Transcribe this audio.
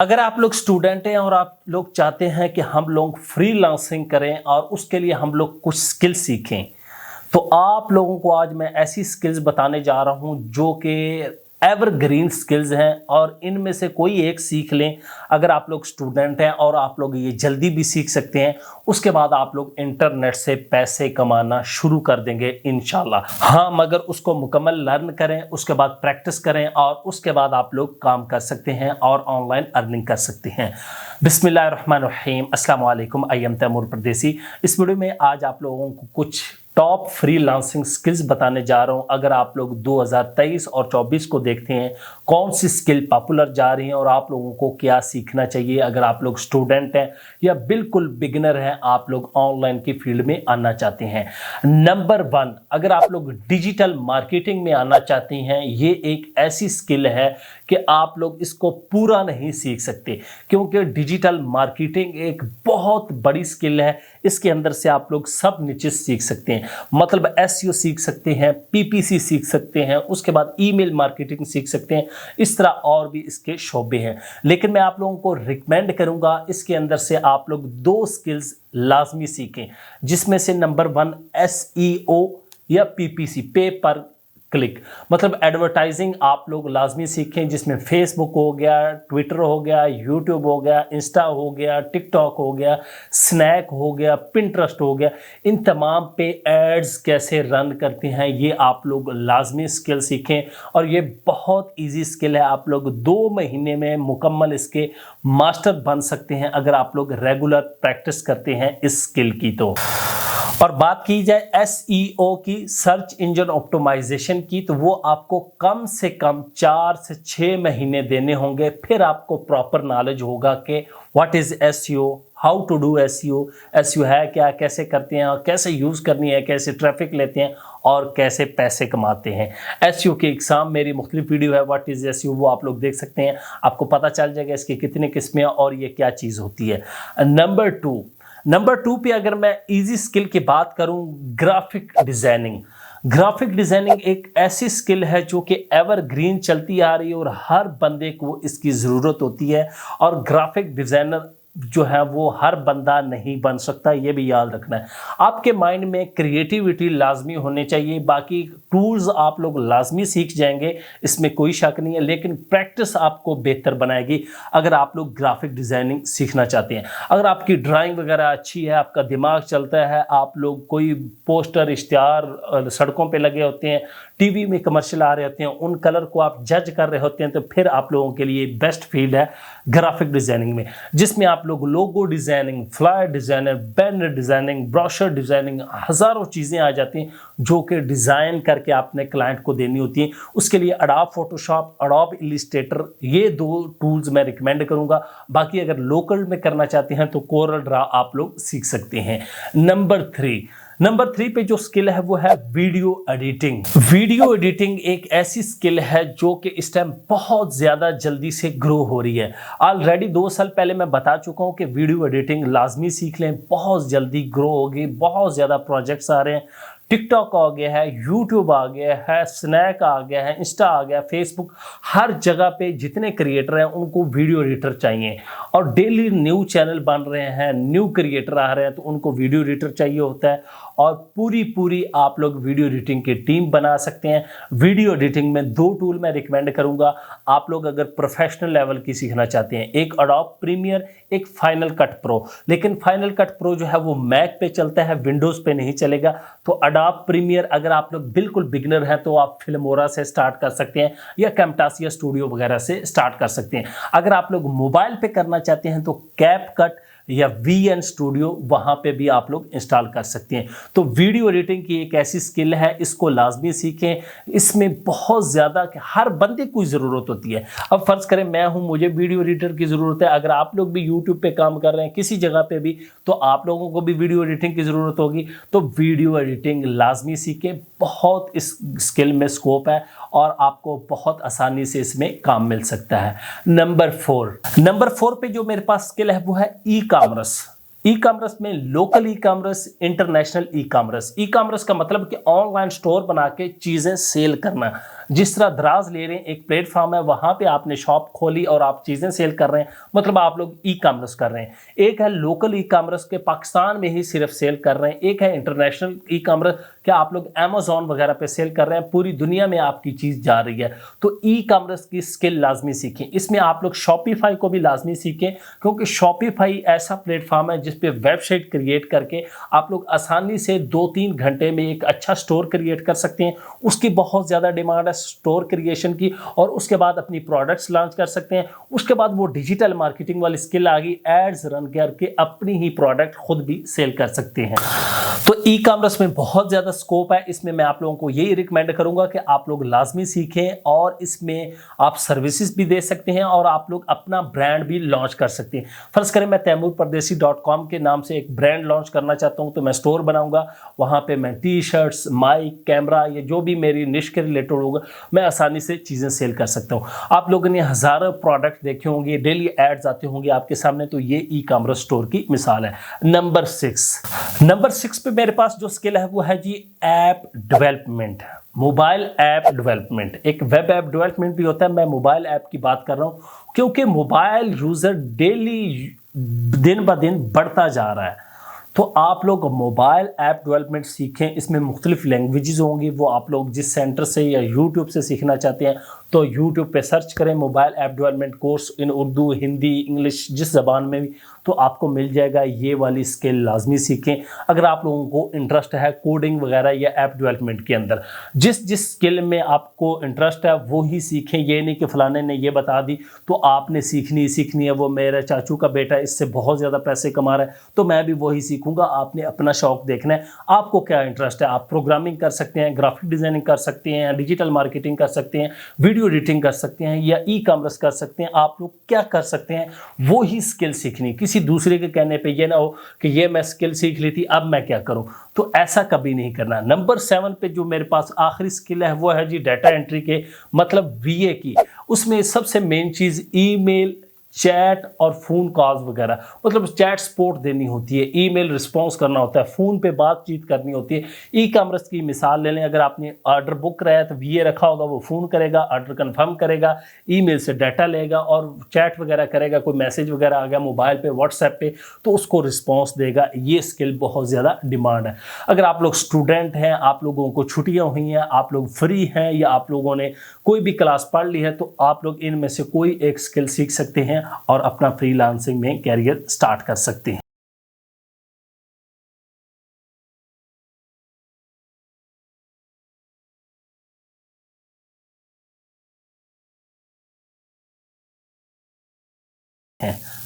अगर आप लोग स्टूडेंट हैं और आप लोग चाहते हैं कि हम लोग फ्रीलांसिंग करें और उसके लिए हम लोग कुछ स्किल सीखें, तो आप लोगों को आज मैं ऐसी स्किल्स बताने जा रहा हूं जो कि एवरग्रीन स्किल्स हैं और इनमें से कोई एक सीख लें। अगर आप लोग स्टूडेंट हैं और आप लोग ये जल्दी भी सीख सकते हैं, उसके बाद आप लोग इंटरनेट से पैसे कमाना शुरू कर देंगे इंशाल्लाह। हाँ, मगर उसको मुकम्मल लर्न करें, उसके बाद प्रैक्टिस करें और उसके बाद आप लोग काम कर सकते हैं और ऑनलाइन अर्निंग कर सकते हैं। बिस्मिल्लाहिर्रहमानिर्रहीम, अस्सलाम वालेकुम। आई एम तैमूर परदेसी। इस वीडियो में आज आप लोगों को कुछ टॉप फ्रीलांसिंग स्किल्स बताने जा रहा हूं। अगर आप लोग 2023 और 24 को देखते हैं, कौन सी स्किल पॉपुलर जा रही है और आप लोगों को क्या सीखना चाहिए। अगर आप लोग स्टूडेंट हैं या बिल्कुल बिगिनर हैं, आप लोग ऑनलाइन की फील्ड में आना चाहते हैं। नंबर 1, अगर आप लोग डिजिटल मार्केटिंग में आना चाहते हैं, ये एक ऐसी स्किल है कि आप लोग इसको पूरा नहीं सीख सकते, क्योंकि डिजिटल मार्केटिंग एक बहुत बड़ी स्किल है। इसके अंदर से आप लोग सब निचेस सीख सकते हैं, मतलब एसईओ सीख सकते हैं, पीपीसी सीख सकते हैं, उसके बाद ईमेल मार्केटिंग सीख सकते हैं। इस तरह और भी इसके शोबे हैं, लेकिन मैं आप लोगों को रिकमेंड करूंगा इसके अंदर से आप लोग 2 स्किल्स लाजमी सीखें, जिसमें से नंबर 1 एसईओ या पीपीसी, पे पर क्लिक, मतलब एडवर्टाइजिंग आप लोग लाजमी सीखें, जिसमें फेसबुक हो गया, ट्विटर हो गया, यूट्यूब हो गया, इंस्टा हो गया, टिकटॉक हो गया, स्नैक हो गया, पिंटरेस्ट हो गया। इन तमाम पे एड्स कैसे रन करते हैं, ये आप लोग लाजमी स्किल सीखें और ये बहुत इजी स्किल है। आप लोग 2 महीने में मुकम्मल इसके मास्टर बन सकते हैं अगर आप लोग रेगुलर प्रैक्टिस करते हैं इस स्किल की। तो और बात की जाए एसईओ की, सर्च इंजन ऑप्टिमाइजेशन की, तो वो आपको कम से कम 4 से 6 महीने देने होंगे, फिर आपको प्रॉपर नॉलेज होगा कि what is SEO, how to do SEO, SEO है क्या, कैसे करते हैं और कैसे यूज करनी है, कैसे ट्रैफिक लेते हैं और कैसे पैसे कमाते हैं। एसईओ के एग्जाम मेरी मुख्तलिफ वीडियो है, व्हाट इज एसईओ, वो आप लोग देख सकते हैं। आपको पता चल जाएगा इसकी कितनी किस्में और ये क्या चीज होती है। नंबर 2 पे अगर मैं इजी स्किल की बात करूं, ग्राफिक डिजाइनिंग। ग्राफिक डिजाइनिंग एक ऐसी स्किल है जो कि एवरग्रीन चलती आ रही है और हर बंदे को इसकी ज़रूरत होती है। और ग्राफिक डिज़ाइनर जो है वो हर बंदा नहीं बन सकता, ये भी याद रखना है। आपके माइंड में क्रिएटिविटी लाजमी होनी चाहिए। बाकी टूल्स आप लोग लाजमी सीख जाएंगे, इसमें कोई शक नहीं है, लेकिन प्रैक्टिस आपको बेहतर बनाएगी अगर आप लोग ग्राफिक डिज़ाइनिंग सीखना चाहते हैं। अगर आपकी ड्राइंग वगैरह अच्छी है, आपका दिमाग चलता है, आप लोग कोई पोस्टर इश्तिहार सड़कों पे लगे होते हैं, टीवी में कमर्शियल आ रहे होते हैं, उन कलर को आप जज कर रहे होते हैं, तो फिर आप लोगों के लिए बेस्ट फील्ड है ग्राफिक डिज़ाइनिंग में, जिसमें आप लोग logo designing, flyer designing, banner designing, brochure designing, हज़ारों चीज़ें आ जाती हैं जो कि डिज़ाइन करके आपने क्लाइंट को देनी होती हैं। उसके लिए अडोब फोटोशॉप, अडोब इलस्ट्रेटर, ये 2 टूल्स मैं रिकमेंड करूंगा। बाकी अगर लोकल में करना चाहते हैं तो कोरल ड्रा आप लोग सीख सकते हैं। नंबर 3 पे जो स्किल है वो है वीडियो एडिटिंग। वीडियो एडिटिंग एक ऐसी स्किल है जो कि इस टाइम बहुत ज़्यादा जल्दी से ग्रो हो रही है। ऑलरेडी 2 साल पहले मैं बता चुका हूँ कि वीडियो एडिटिंग लाजमी सीख लें, बहुत जल्दी ग्रो होगी, बहुत ज़्यादा प्रोजेक्ट्स आ रहे हैं। टिकटॉक आ गया है, यूट्यूब आ गया है, स्नैक आ गया है, इंस्टा आ गया, फेसबुक, हर जगह पे जितने क्रिएटर हैं उनको वीडियो एडिटर चाहिए और डेली न्यू चैनल बन रहे हैं, न्यू क्रिएटर आ रहे हैं, तो उनको वीडियो एडिटर चाहिए होता है। और पूरी आप लोग वीडियो एडिटिंग की टीम बना सकते हैं। वीडियो एडिटिंग में 2 टूल मैं रिकमेंड करूंगा। आप लोग अगर प्रोफेशनल लेवल की सीखना चाहते हैं, एक अडोब प्रीमियर, एक फाइनल कट प्रो। लेकिन फाइनल कट प्रो जो है वो मैक पे चलता है, विंडोज पे नहीं चलेगा। तो अडोब प्रीमियर अगर आप लोग बिल्कुल बिगिनर हैं तो आप फिल्मोरा से स्टार्ट कर सकते हैं या कैमटासिया स्टूडियो वगैरह से स्टार्ट कर सकते हैं। अगर आप लोग मोबाइल पे करना चाहते हैं तो कैप कट या वीएन स्टूडियो, वहां पे भी आप लोग इंस्टॉल कर सकते हैं। तो वीडियो एडिटिंग की एक ऐसी स्किल है, इसको लाजमी सीखें। इसमें बहुत ज़्यादा हर बंदे को ज़रूरत होती है। अब फर्ज करें मैं हूं, मुझे वीडियो एडिटर की ज़रूरत है, अगर आप लोग भी यूट्यूब पे काम कर रहे हैं किसी जगह पे भी, तो आप लोगों को भी वीडियो एडिटिंग की ज़रूरत होगी। तो वीडियो एडिटिंग लाजमी सीखें, बहुत इस स्किल में स्कोप है और आपको बहुत आसानी से इसमें काम मिल सकता है। नंबर 4 पे जो मेरे पास स्किल है वो है ई कॉमर्स में local e commerce, international e commerce. E commerce का मतलब कि ऑनलाइन स्टोर बना के चीजें सेल करना, जिस तरह दराज ले रहे हैं, एक प्लेटफॉर्म है, वहां पे आपने शॉप खोली और आप चीजें सेल कर रहे हैं, मतलब आप लोग ई कॉमर्स कर रहे हैं। एक है लोकल ई कॉमर्स के पाकिस्तान में ही सिर्फ सेल कर रहे हैं, एक है इंटरनेशनल ई कॉमर्स, क्या आप लोग अमेजोन वगैरह पे सेल कर रहे हैं, पूरी दुनिया में आपकी चीज जा रही है। तो ई कॉमर्स की स्किल लाजमी सीखें। इसमें आप लोग शॉपिफाई को भी लाजमी सीखें, क्योंकि शॉपिफाई ऐसा प्लेटफॉर्म है जिसपे वेबसाइट क्रिएट करके आप लोग आसानी से 2-3 घंटे में एक अच्छा स्टोर क्रिएट कर सकते हैं। उसकी बहुत ज़्यादा डिमांड है स्टोर क्रिएशन की, और उसके बाद अपनी प्रोडक्ट्स लॉन्च कर सकते हैं। उसके बाद वो डिजिटल मार्केटिंग वाली स्किल आ गई, एड्स रन करके अपनी ही प्रोडक्ट खुद भी सेल कर सकते हैं। तो ई कॉमर्स में बहुत ज़्यादा स्कोप है। इसमें मैं आप लोगों को यही रिकमेंड करूंगा कि आप लोग लाजमी सीखें, और इसमें आप सर्विसेज भी दे सकते हैं और आप लोग अपना ब्रांड भी लॉन्च कर सकते हैं। फर्ज करें मैं तैमूरपरदेसी.com के नाम से एक ब्रांड लॉन्च करना चाहता हूं, तो मैं स्टोर बनाऊंगा, वहां पे मैं टी शर्ट्स, माइक, कैमरा, ये जो भी मेरी निश के रिलेटेड होगा, मैं आसानी से चीज़ें सेल कर सकता हूँ। आप लोगों ने हज़ारों प्रोडक्ट देखे होंगे, डेली एड्स आते होंगे आपके सामने, तो ये ई कॉमर्स स्टोर की मिसाल है। नंबर 6 पे मेरे पास जो स्किल है वो है जी app development, mobile app development. एक वेब ऐप डेवलपमेंट भी होता है, मैं मोबाइल ऐप की बात कर रहा हूँ, क्योंकि मोबाइल यूज़र डेली दिन ब दिन बढ़ता जा रहा है। तो आप लोग मोबाइल ऐप डेवलपमेंट सीखें। इसमें मुख्तलिफ लैंग्वेजेस होंगी, वो आप लोग जिस सेंटर से या यूट्यूब से सीखना चाहते हैं, तो यूट्यूब पे सर्च करें mobile app development course in Urdu, Hindi, English, जिस ज़बान में भी, तो आपको मिल जाएगा। ये वाली स्किल लाजमी सीखें अगर आप लोगों को इंटरेस्ट है कोडिंग वगैरह या ऐप डेवलपमेंट के अंदर। जिस जिस स्किल में आपको इंटरेस्ट है वो ही सीखें। ये नहीं कि फलाने ने ये बता दी तो आपने सीखनी है, वो मेरे चाचू का बेटा इससे बहुत ज़्यादा पैसे कमा रहा है तो मैं भी वही सीखूंगा। आपने अपना शौक देखना है, आपको क्या इंटरेस्ट है। आप प्रोग्रामिंग कर सकते हैं, ग्राफिक डिज़ाइनिंग कर सकते हैं, डिजिटल मार्केटिंग कर सकते हैं, वीडियो एडिटिंग कर सकते हैं, या ई कॉमर्स कर सकते हैं। आप लोग क्या कर सकते हैं, वो ही स्किल सीखनी। किसी दूसरे के कहने पे ये ना हो कि ये मैं स्किल सीख ली थी अब मैं क्या करूं, तो ऐसा कभी नहीं करना। नंबर 7 पे जो मेरे पास आखिरी स्किल है वो है जी डाटा एंट्री के, मतलब वीए की। उसमें सबसे मेन चीज ईमेल, चैट और फोन कॉल्स वगैरह, मतलब चैट सपोर्ट देनी होती है, ईमेल रिस्पॉन्स करना होता है, फोन पे बातचीत करनी होती है। ई कॉमर्स की मिसाल ले लें, अगर आपने ऑर्डर बुक कराया तो वीए रखा होगा, वो फोन करेगा, ऑर्डर कंफर्म करेगा, ईमेल से डाटा लेगा और चैट वगैरह करेगा। कोई मैसेज वगैरह आ गया मोबाइल पे, व्हाट्सएप पे, तो उसको रिस्पॉन्स देगा। ये स्किल बहुत ज़्यादा डिमांड है। अगर आप लोग स्टूडेंट हैं, आप लोगों को छुट्टियां हुई हैं, आप लोग फ्री हैं, या आप लोगों ने कोई भी क्लास पढ़ ली है, तो आप लोग इनमें से कोई एक स्किल सीख सकते हैं और अपना फ्रीलांसिंग में कैरियर स्टार्ट कर सकते हैं।